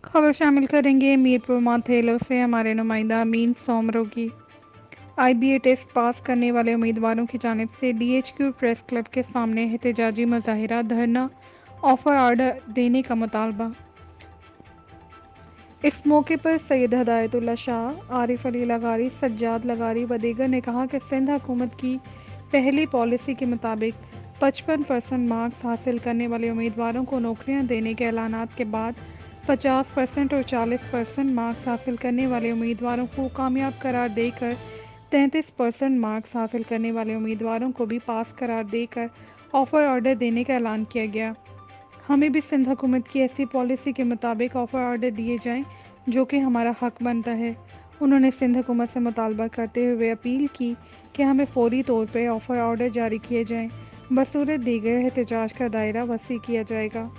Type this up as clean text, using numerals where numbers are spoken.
खबर शामिल करेंगे मीरपुर माथेलो से हमारे नुमाइंदा अमीन सोमरो की। आईबीए टेस्ट पास करने वाले उम्मीदवारों की जानिब से डीएचक्यू प्रेस क्लब के सामने एहतजाजी मुजाहिरा, धरना, ऑफर ऑर्डर देने का मुतालबा। इस मौके पर सैयद हदायतुल्लाह शाह, आरिफ अली लगारी, सज्जाद लगारी व दीगर ने कहा कि सिंध हुकूमत की पहली पॉलिसी के मुताबिक 55% मार्क्स हासिल करने वाले उम्मीदवारों को नौकरियां देने के ऐलानात के बाद 50% और 40% मार्क्स हासिल करने वाले उम्मीदवारों को कामयाब करार देकर 33% मार्क्स हासिल करने वाले उम्मीदवारों को भी पास करार देकर ऑफ़र ऑर्डर देने का ऐलान किया गया। हमें भी सिंध हुकूमत की ऐसी पॉलिसी के मुताबिक ऑफ़र ऑर्डर दिए जाएं जो कि हमारा हक बनता है। उन्होंने सिंध हुकूमत से मुतालबा करते हुए अपील की कि हमें फ़ौरी तौर पर ऑफ़र ऑर्डर जारी किए जाएं, बसूरत दीगर एहतजाज का दायरा वसी किया जाएगा।